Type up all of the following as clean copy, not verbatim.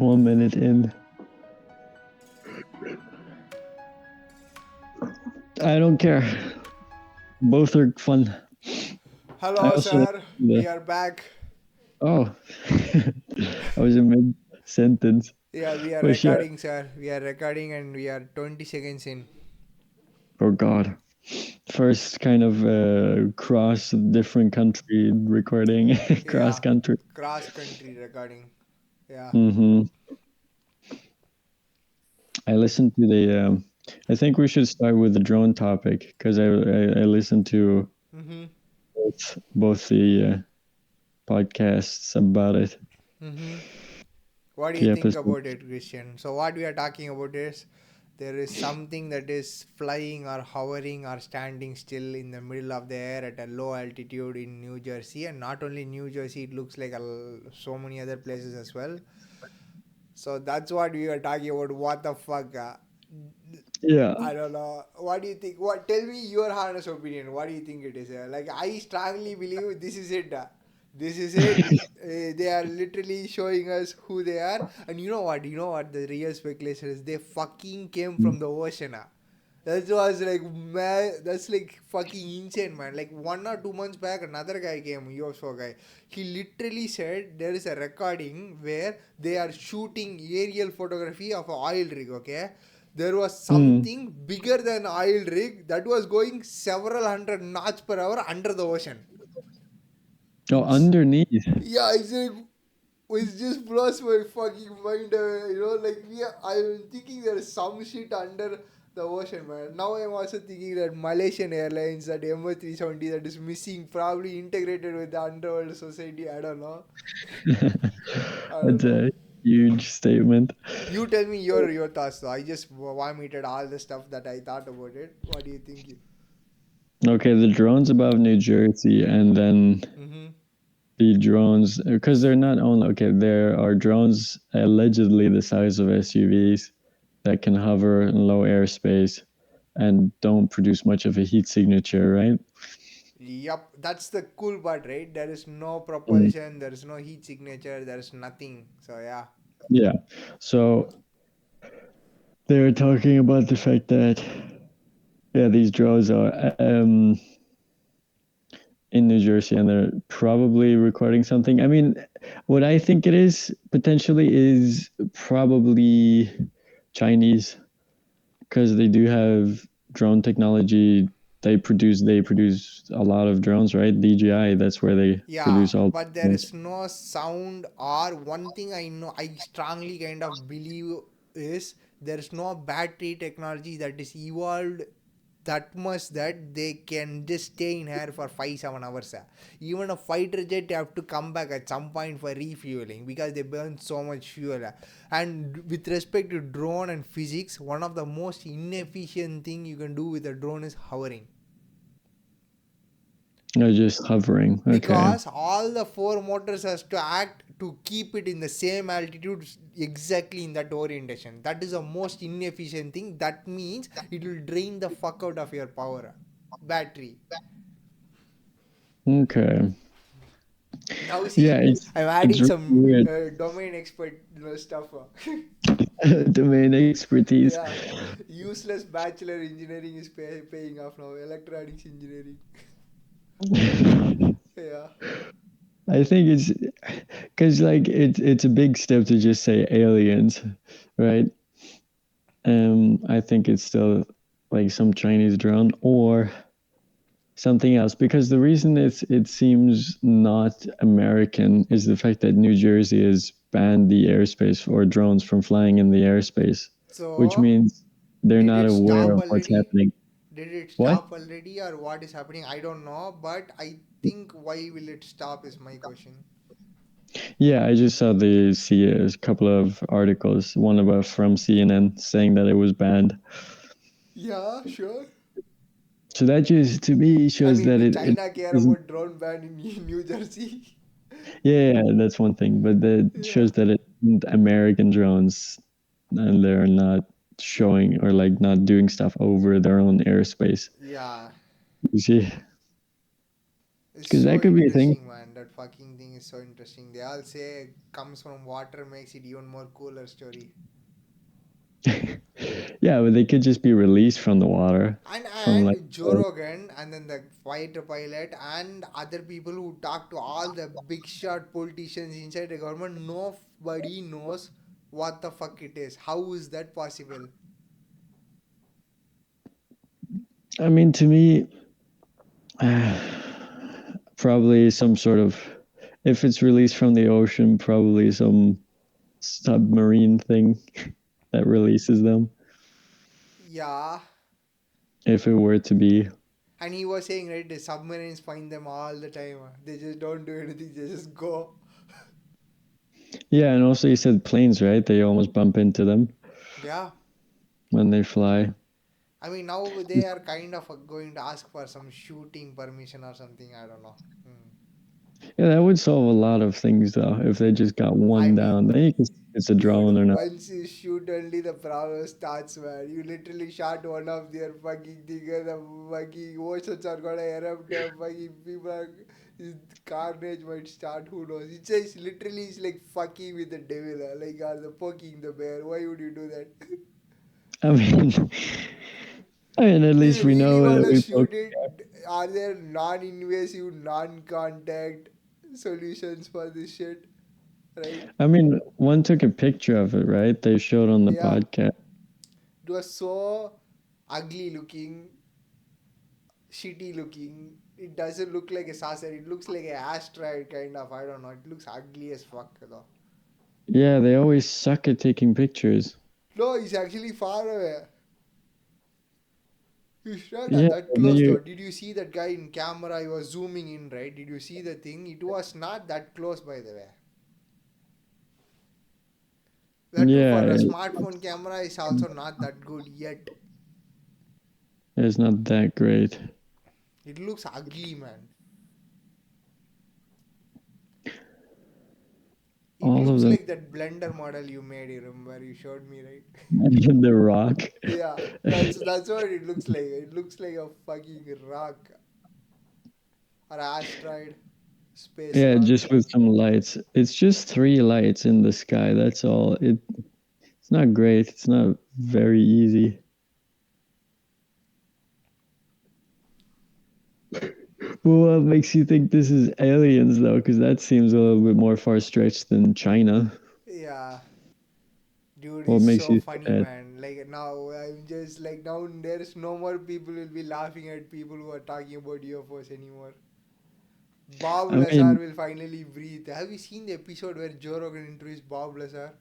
1 minute in. I don't care. Both are fun. I Hello, also sir. We are back. oh, I was in mid sentence. Yeah, we are But sure. recording, sir. We are recording and we are 20 seconds in. Oh God. First kind of cross different country recording, cross Yeah, country. cross country recording. Yeah. Mm-hmm. I listened to the. I think we should start with the drone topic because I listened to Mm-hmm. both the podcasts about it. Mm-hmm. What do you The think episode. about it, Christian? So, what we are talking about is there is something that is flying or hovering or standing still in the middle of the air at a low altitude in New Jersey, and not only New Jersey, it looks like so many other places as well. So that's what we were talking about. What the fuck? Yeah. I don't know. What do you think? What? Tell me your honest opinion. What do you think it is? Like I strongly believe this is it. This is it. They are literally showing us who they are. And you know what? You know what the real speculation is? They fucking came from the ocean. That was like man. That's like fucking insane, man. Like 1 or 2 months back, another guy came, UFO guy. He literally said there is a recording where they are shooting aerial photography of an oil rig. Okay, there was Mm. something bigger than oil rig that was going several hundred knots per hour under the ocean. Oh, It's underneath. yeah, it's like it just blows my fucking mind away. Like I'm thinking there's some shit under the ocean, man. Now I'm also thinking that Malaysian Airlines, that MH370 that is missing, probably integrated with the underworld society. I don't know. I don't That's know. a huge statement. You tell me your thoughts. Though. I just vomited all the stuff that I thought about it. What do you think? Okay, the drones above New Jersey, and then Mm-hmm. the drones, because they're not only, okay, there are drones allegedly the size of SUVs that can hover in low airspace and don't produce much of a heat signature, right? Yup, that's the cool part, right? There is no Mm. propulsion, there is no heat signature, there is nothing. So yeah. Yeah. So they're talking about the fact that, yeah, these drones are in New Jersey and they're probably recording something. I mean, what I think it is potentially is probably Chinese because they do have drone technology. They produce a lot of drones, right? DJI, that's where they Yeah, produce all but the there drones. is no sound, or one thing I know, I strongly kind of believe is there is no battery technology that is evolved that much that they can just stay in air for 5 7 hours. Even a fighter jet have to come back at some point for refueling because they burn so much fuel. And with respect to drone and physics, one of the most inefficient thing you can do with a drone is hovering, They're just hovering. Okay. because all the four motors has to act to keep it in the same altitude exactly in that orientation. That is the most inefficient thing. That means it will drain the fuck out of your power battery. Okay. Now Yeah, see, I'm it's adding really some weird. domain expert stuff. Domain expertise. Yeah, useless bachelor engineering is paying off now. Electronics engineering. Yeah. I think it's because like it's a big step to just say aliens, right? I think it's still like some Chinese drone or something else because the reason it seems not American is the fact that New Jersey has banned the airspace for drones from flying in the airspace, which So, means they're did not it aware stop of what's already? happening. Did it What? stop already, or what is happening? I don't know, but I think why will it stop is my question. Yeah, I just saw see a couple of articles, one about from CNN saying that it was banned. Yeah, sure. So that just to me I shows mean, that did it China care isn't. about drone ban in New Jersey? Yeah, that's one thing, but that Yeah. shows that it isn't American drones and they're not showing or like not doing stuff over their own airspace. Yeah. You see, It's because so that could be a thing. interesting, man. that fucking thing is so interesting. They all say comes from water makes it even more cooler story. Yeah, but they could just be released from the water, from like. And Joe Rogan and then the fighter pilot and other people who talk to all the big shot politicians inside the government, nobody knows what the fuck it is. How is that possible? I mean, to me, probably some sort of, if it's released from the ocean, probably some submarine thing that releases them, Yeah. if it were to be. And he was saying, right, the submarines find them all the time. They just don't do anything, they just go. Yeah, and also you said planes, right? They almost bump into them Yeah. when they fly. I mean, now they are kind of going to ask for some shooting permission or something. I don't know. Hmm. Yeah, that would solve a lot of things though, if they just got I one down. mean, Then you can see if it's a dude, drone or not. once you shoot, only the problem starts, man. You literally shot one of their fucking thing, and the fucking oceans are gonna erupt. The fucking people are. Carnage might start. Who knows? It's just literally it's like fucking with the devil, like are the poking the bear. Why would you do that? I mean, I mean, at Do least you we really know that wanna we shoot broke. it? Are there non-invasive, non-contact solutions for this shit? Right? I mean, one took a picture of it, right? They showed on the Yeah. podcast. It was so ugly looking, shitty looking. It doesn't look like a saucer. It looks like an asteroid kind of. I don't know. It looks ugly as fuck though. Yeah, they always suck at taking pictures. No, it's actually far away. It's not Yeah, that and then close though. you, Did you see that guy in camera? He was zooming in, right? Did you see the thing? It was not that close, by the way. That too, for yeah, a smartphone camera is also not that good yet. it's not that great. It looks ugly, man. It All of looks them. like that blender model you made. You remember? You showed me, right? The rock. Yeah, that's what it looks like. It looks like a fucking rock or asteroid, space Yeah, rock. just with some lights. It's just three lights in the sky. That's all. It's not great. It's not very easy. Well, what makes you think this is aliens though? Because that seems a little bit more far stretched than China. Yeah, dude, What it's makes so you say funny, that? man. Like now, I'm just like now. There's no more people will be laughing at people who are talking about UFOs anymore. Bob I Lazar mean, will finally breathe. Have you seen the episode where Joe Rogan introduced Bob Lazar?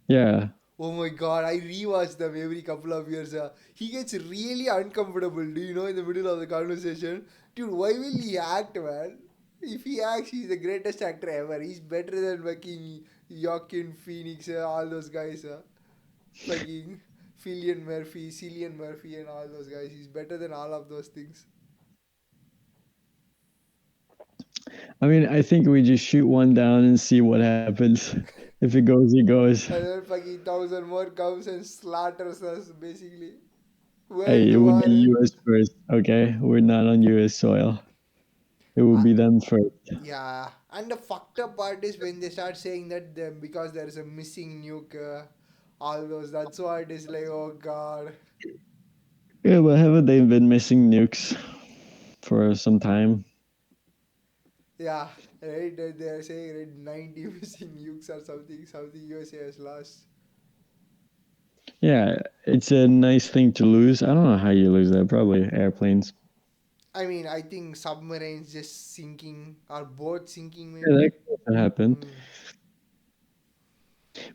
yeah. Oh my god, I rewatch them every couple of years. He gets really uncomfortable, do you know, in the middle of the conversation? Dude, why will he act, man? If he acts, he's the greatest actor ever. He's better than fucking Joaquin Phoenix, all those guys. Fucking Cillian Murphy, and all those guys. He's better than all of those things. I mean, I think we just shoot one down and see what happens. If it goes, it goes. And then fucking thousand more comes and slaughters us, basically. Hey, World it would be war. U.S. first, okay? We're not on U.S. soil. It would Uh, be them first. Yeah, and the fucked up part is when they start saying that because there is a missing nuke, all those. That's why it is like, oh god. Yeah, but haven't they been missing nukes for some time? Yeah, right. They are saying right, 90 missing nukes or something. Something USA has lost. Yeah, it's a nice thing to lose. I don't know how you lose that. Probably airplanes. I mean, I think submarines just sinking or boats sinking Yeah, that maybe. could happen. Mm,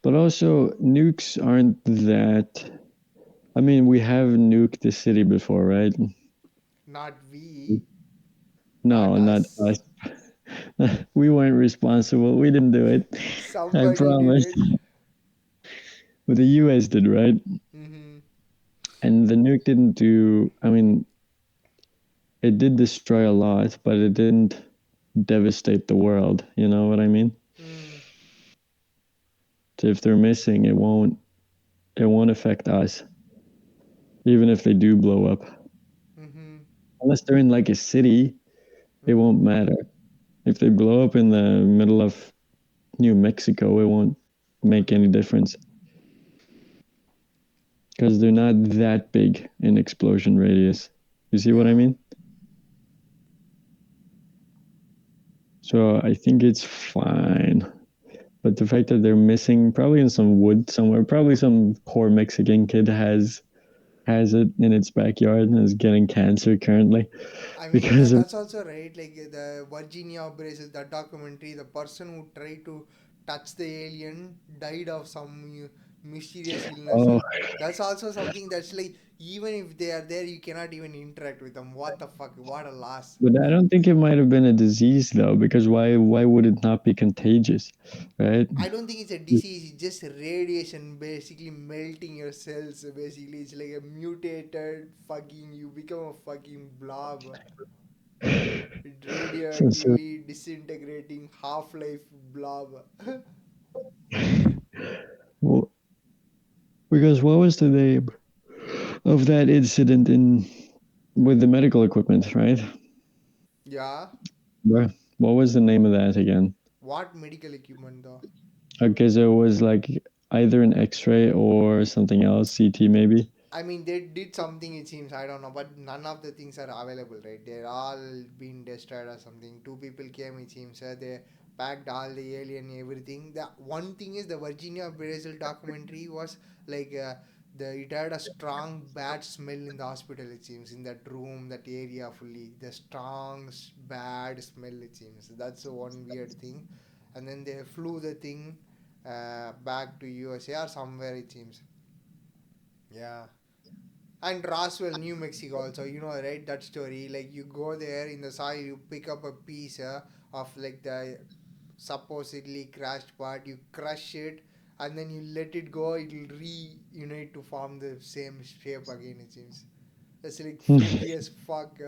But also, nukes aren't that. I mean, we have nuked the city before, right? not we, not No, not us. us. We weren't responsible. We didn't do it. I Somebody did promise. it. But the US did, right? Mm-hmm. And the nuke didn't do, I mean, it did destroy a lot, but it didn't devastate the world. You know what I mean? Mm, So if they're missing, it won't affect us, even if they do blow up. mm-hmm. Unless they're in like a city, it Mm, won't matter. If they blow up in the middle of New Mexico, it won't make any difference because they're not that big in explosion radius. You see what I Yeah. mean? So I think it's fine. But the fact that they're missing, probably in some wood somewhere, probably some poor Mexican kid has it in its backyard and is getting cancer currently I mean, because of. that's also right. Like the Virginia Braces, that documentary, the person who tried to touch the alien died of some mysterious illness. Oh, That's also something that's like, even if they are there, you cannot even interact with them. What the fuck? What a loss. but I don't think it might have been a disease though, because why would it not be contagious, right? I don't think it's a disease, it's just radiation basically melting your cells. Basically, it's like a mutated fucking, you become a fucking blob. So, Radioactively disintegrating half-life blob. well, because what was the name of that incident in with the medical equipment, right? Yeah. What was the name of that again? What medical equipment though? Okay, so it was like either an X-ray or something else, CT maybe. I mean, they did something, it seems. I don't know, but none of the things are available, right? They're all been destroyed or something. Two people came, it seems. They packed all the alien, everything. The one thing is, the Virginia Brazil documentary was like, it had a strong bad smell in the hospital, it seems, in that room, that area fully. The strong bad smell, it seems. That's the one weird thing. And then they flew the thing back to USA or somewhere, it seems. Yeah. And Roswell, New Mexico, also, right? That story. Like, you go there in the soil, you pick up a piece of like the supposedly crashed part, you crush it, and then you let it go, it'll reunite to form the same shape again, it seems. That's like freaky as fuck.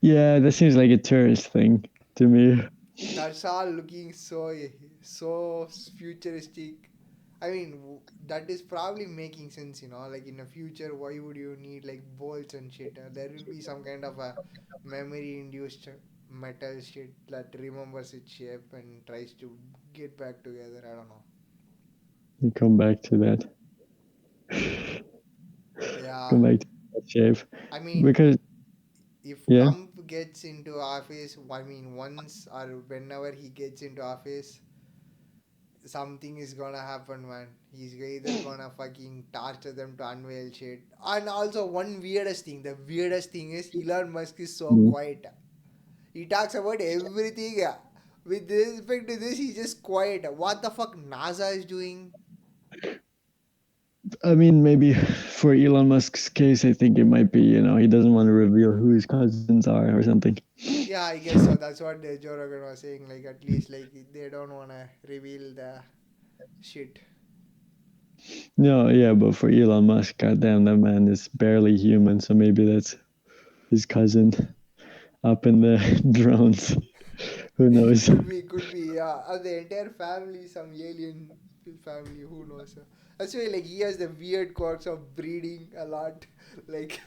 Yeah, that seems like a tourist thing to me. That's all looking so futuristic. I mean, that is probably making sense, like in the future, why would you need like bolts and shit? There will be some kind of a memory induced metal shit that remembers its shape and tries to get back together. I don't know. You come back to that. Yeah. Come back to that shape. I mean, Because if yeah. Trump gets into office, I mean, once or whenever he gets into office, something is gonna happen, man. He's either gonna fucking torture them to unveil shit. And also, one weirdest thing, the weirdest thing is Elon Musk is so Mm. quiet. He talks about everything. With respect to this, he's just quiet. What the fuck NASA is doing? I mean, maybe for Elon Musk's case, I think it might be, he doesn't want to reveal who his cousins are or something. Yeah, I guess so. That's what the Joe Rogan was saying. Like, at least, like, they don't wanna reveal the shit. No, yeah, but for Elon Musk, goddamn, that man is barely human, so maybe that's his cousin up in the drones. Who knows? Could be, yeah. The entire family, some alien family, who knows? That's why, like, he has the weird quirks of breeding a lot, like,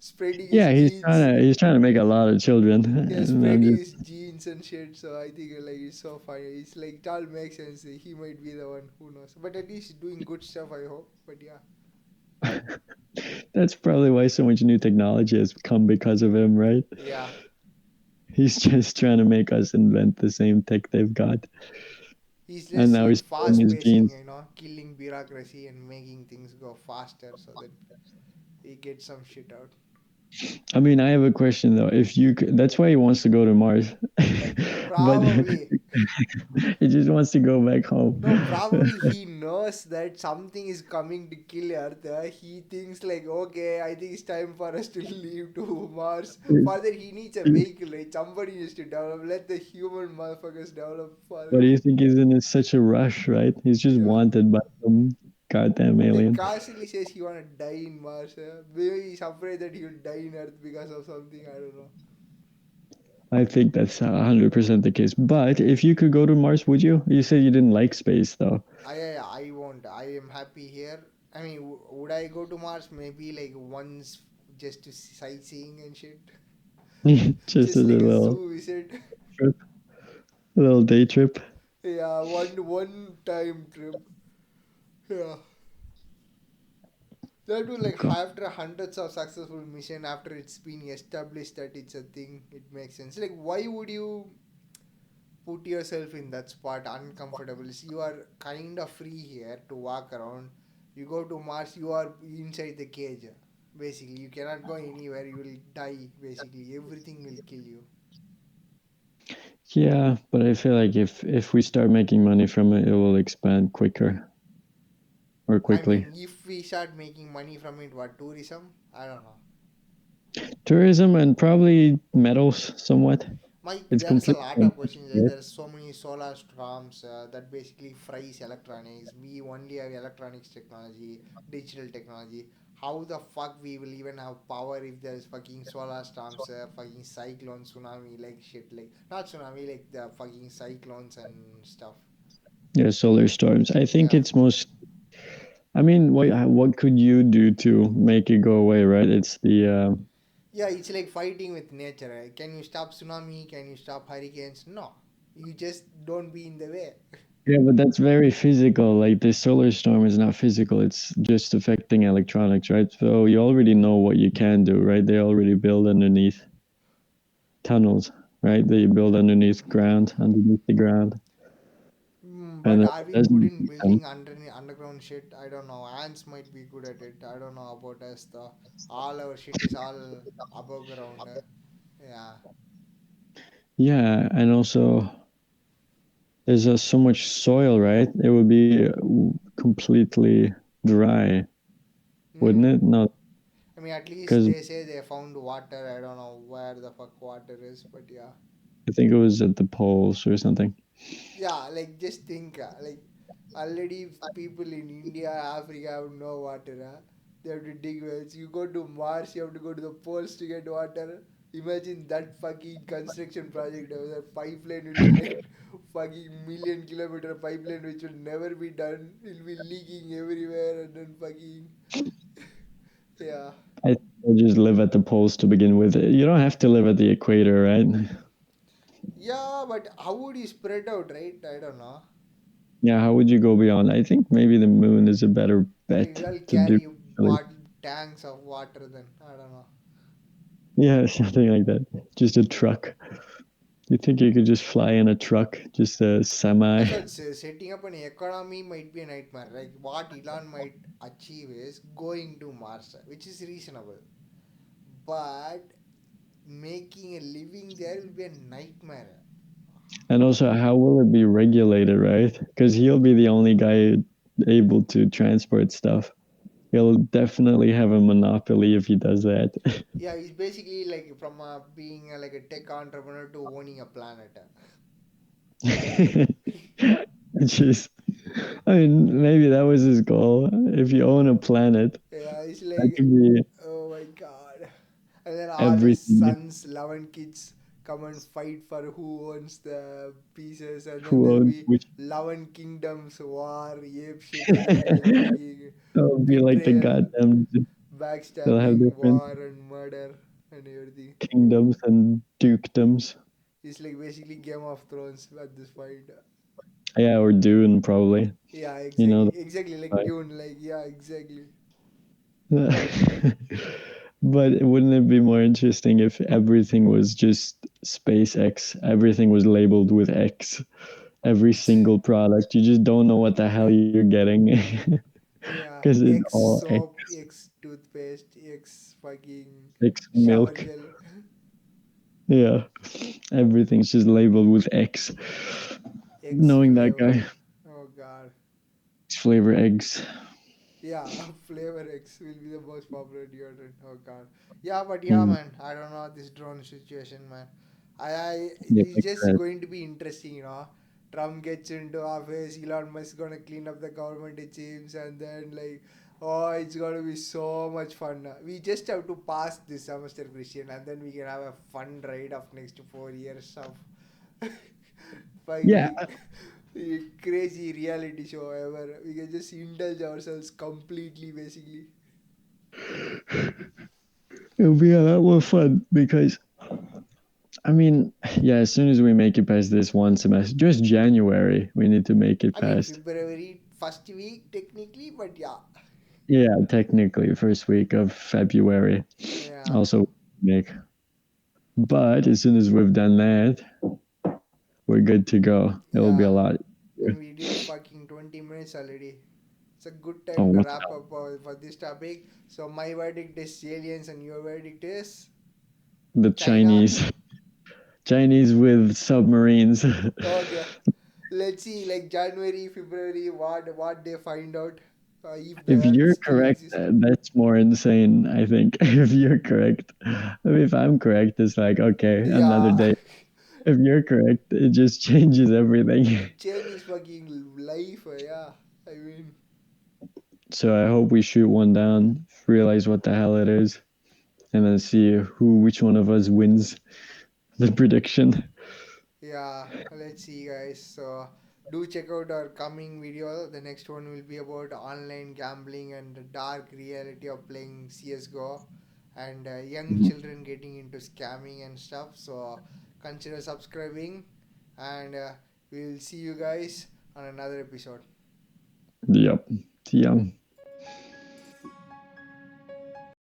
spreading his Yeah, he's genes. trying to he's trying to make a lot of children, Yeah, and I'm spreading just his genes and shit. So I think, like, it's so funny. It's like, it all makes sense. He might be the one, who knows? But at least he's doing good stuff, I hope. But yeah. that's probably why so much new technology has come because of him, right? Yeah. He's just trying to make us invent the same tech they've got, He's and just now like he's selling fast his pacing, genes. killing bureaucracy and making things go faster so that he gets some shit out. I mean, I have a question though. If you could, that's why he wants to go to Mars, but Probably. he just wants to go back home. No, probably he knows that something is coming to kill Earth. He thinks like, okay, I think it's time for us to leave to Mars. Further, he needs a vehicle, right? Somebody needs to develop. Let the human motherfuckers develop What further. do you think he's in such a rush, right? He's just Yeah. wanted by some goddamn He alien. constantly says he wanna die in Mars. Maybe he's afraid that he'll die in Earth because of something. I don't know. I think that's 100% the case. But if you could go to Mars, would you? You said you didn't like space, though. I won't. I am happy here. I mean, would I go to Mars? Maybe like once, just to sightseeing and shit. Just just as a like a little zoo visit. trip, a little day trip. Yeah, one time trip. Yeah. That was like Okay. after hundreds of successful mission, after it's been established that it's a thing, it makes sense. Like, why would you put yourself in that spot uncomfortable? You are kind of free here to walk around. You go to Mars, you are inside the cage. Basically, you cannot go anywhere. You will die. Basically, everything will kill you. Yeah, but I feel like if we start making money from it, it will expand quicker or I quickly. mean, if we start making money from it, what tourism? I don't know. Tourism and probably metals somewhat. Mike, It's there's a completely lot of untouched, questions. right? There's so many solar storms that basically fries electronics. We only have electronics technology, digital technology. How the fuck we will even have power if there's fucking solar storms, fucking cyclones, tsunami, like shit, like not tsunami, like the fucking cyclones and stuff. Yeah, solar storms. I think Yeah, it's most. I mean, what could you do to make it go away, right? It's the yeah, it's like fighting with nature. Can you stop tsunami? Can you stop hurricanes? No, you just don't be in the way. yeah, but that's very physical. Like the solar storm is not physical. It's just affecting electronics, right? So you already know what you can do, right? They already build underneath tunnels, right? They build underneath ground, underneath the ground, and But then are we it good doesn't in beat them. building underground shit? I don't know. Ants might be good at it. I don't know about us. The all our shit is all above ground. Yeah, Yeah, and also there's so much soil, right? It would be completely dry, wouldn't mm. it? No, I mean, at least because they say they found water. I don't know where the fuck water is, but yeah. I think it was at the poles or something. Yeah, like just think, like already people in India, Africa have no water. They have to dig wells. You go to Mars, you have to go to the poles to get water. Imagine that fucking construction project. The pipeline will be like fucking million-kilometer pipeline which will never be done. It'll be leaking everywhere and then fucking yeah. I think I'll just live at the poles to begin with. You don't have to live at the equator, right? Yeah, but how would you spread out, right? I don't know. Yeah, how would you go beyond? I think maybe the moon is a better Like bet we'll to do. carry Really. tanks of water then. I don't know. Yeah, something like that. Just a truck. You think you could just fly in a truck, just a semi? That's what setting up an economy might be a nightmare. Like what Elon might achieve is going to Mars, which is reasonable. But making a living there will be a nightmare. And also, how will it be regulated, right? Because he'll be the only guy able to transport stuff. He'll definitely have a monopoly if he does that. Yeah, it's basically like from being like a tech entrepreneur to owning a planet. Which is, I mean, maybe that was his goal. If you own a planet, Yeah, it's that like, could be oh my god. And then all his everything. sons, 11 kids, come and fight for who owns the pieces. And then Who there'll owns be which? 11 kingdoms, war, ape shit. It'll be like fucking It'll be like the betrayal, goddamn. They'll have backstabbing, different war, and murder, and everything. kingdoms and dukedoms. It's like basically Game of Thrones at this point. Yeah, or Dune probably. Yeah, You know. exactly. Exactly like Dune. Like, yeah, exactly. But wouldn't it be more interesting if everything was just SpaceX? Everything was labeled with X. Every single product. You just don't know what the hell you're getting Yeah, because it's X all X. soap, X toothpaste, X fucking X shower milk. gel, Yeah. Everything's just labeled with X. X Knowing that flavor. guy. Oh god. X flavor eggs. Yeah, flavor X will be the most popular deodorant. Oh god. Yeah, but yeah, Mm. man. I don't know this drone situation, man. I Yeah, It's like just that. going to be interesting, Trump gets into office, Elon Musk gonna clean up the government, it seems, and then like, oh, it's gonna be so much fun. We just have to pass this semester, Christian, and then we can have a fun ride of next 4 years of Yeah, fucking crazy reality show ever. We can just indulge ourselves completely, basically. it'll be a lot more fun because I mean, yeah, as soon as we make it past this one semester, just January, we need to make it I mean, past. February first week technically, but yeah, Yeah, technically, first week of February. yeah, Also, make. But as soon as we've done that, we're good to go. It'll be yeah. a lot. And we did fucking 20 minutes already. It's a good Oh, time to what the wrap hell? up for this topic. So my verdict is aliens, and your verdict is The China. Chinese with submarines. Okay, let's see. Like January, February, what they find out, if the If Earth you're still correct, exists. that's more insane, I think. If you're correct, if I'm correct, it's like, okay, another Yeah, day. If you're correct, it just changes everything. Chinese fucking life. Yeah, I mean, So I hope we shoot one down, realize what the hell it is, and then see which one of us wins the prediction. yeah. Let's see, guys. So do check out our coming video. The next one will be about online gambling and the dark reality of playing CS:GO, and young Mhm. children getting into scamming and stuff. So consider subscribing, and we'll see you guys on another episode. Yep. Yeah.